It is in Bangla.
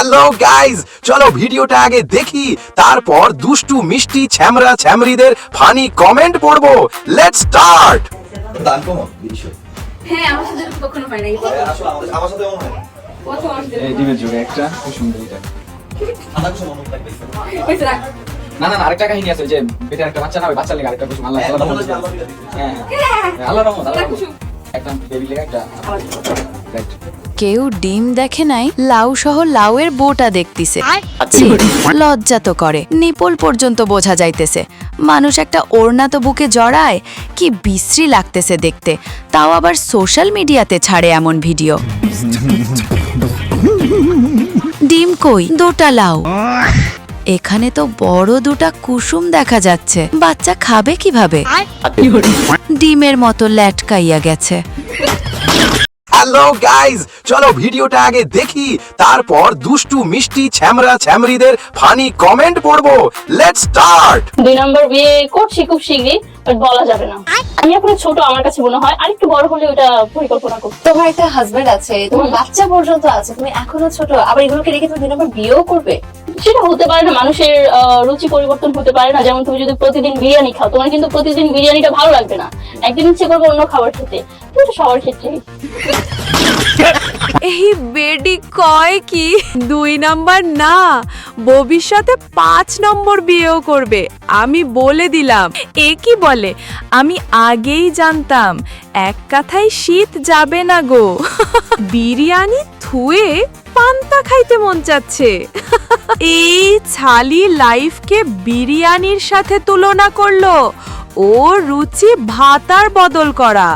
হ্যালো গাইজ, চলো ভিডিওটা আগে দেখি, তারপর দুষ্টু মিষ্টি ছ্যামরা ছ্যামরিদের ফানি কমেন্ট পড়বো। Let's start. দান কমন বিষয় হ্যাঁ, আমার সাথে এরকম কখনো হয় নাই। আসলে আমার সাথে এমন হয় না। প্রথম আমার সাথে এই ডিমের যুগে একটা খুব সুন্দর এটা। আধা কিছু মনে থাকবে হয়েছে রাখ। না না না, আরেকটা কাহিনী আছে, ওই যে পেটের একটা বাচ্চা না, ওই বাচ্চার লেগে আরেকটা কুসুম আল্লাহ আল্লাহ রহমত দিয়েছে। হ্যাঁ হ্যাঁ, আল্লাহ রহমত, আল্লাহ রহমত। একটা বেবি লেগে একটা রাইট। কেউ ডিম দেখে নাই, লাউ সহ লাউয়ের বোটা দেখতিছে। ছি, লজ্জা তো করে, নিপল পর্যন্ত বোঝা যাইতেছে। মানুষ একটা ওড়না তো বুকে জড়ায়, কি বিশ্রী লাগতেছে দেখতে, তাও আবার সোশ্যাল মিডিয়াতে ছাড়ে এমন ভিডিও। ডিম কই, দুটা লাউ। এখানে তো বড় দুটা কুসুম দেখা যাচ্ছে, বাচ্চা খাবে কিভাবে? ডিমের মতো ল্যাটকাইয়া গেছে। হ্যালো গাইজ, চলো ভিডিওটা আগে দেখি, তারপর দুষ্টু মিষ্টি ছ্যামরা ছ্যামরিদের ফানি কমেন্ট পড়বো। Let's start. 2 নম্বর বিয়ে করছি খুব শীঘ্রই, বাট বলা যাবে না। আমি এখন ছোট, আমার কাছে মনে হয় আরেকটু বড় হলে ওটা পরিকল্পনা করব। তোমার একটা হাজবেন্ড আছে, তোমার বাচ্চা পর্যন্ত আছে, তুমি এখনো ছোট, আবার এগুলোকে রেখে তুমি 2 নম্বর বিয়েও করবে? সেটা হতে পারে না, মানুষের রুচি পরিবর্তন হতে পারে না। যেমন তুমি যদি প্রতিদিন বিরিয়ানি খাও, তোমার কিন্তু প্রতিদিন বিরিয়ানিটা ভালো লাগবে না, একদিন ইচ্ছে করবে অন্য খাবার খেতে। কিন্তু সবার ক্ষেত্রেই এই বেডি কয় কি 2 নাম্বার না, ভবিষ্যতে 5 নম্বর বিয়েও করবে, আমি বলে দিলাম। এ কি বলে, আমি আগেই জানতাম, এক কথায় শীত যাবে না গো। বিরিয়ানি থুয়ে পান্তা খাইতে মন চাচ্ছে। এই ছালি লাইফকে বিরিয়ানির সাথে তুলনা করলো, ও রুচি ভাতার বদল করা।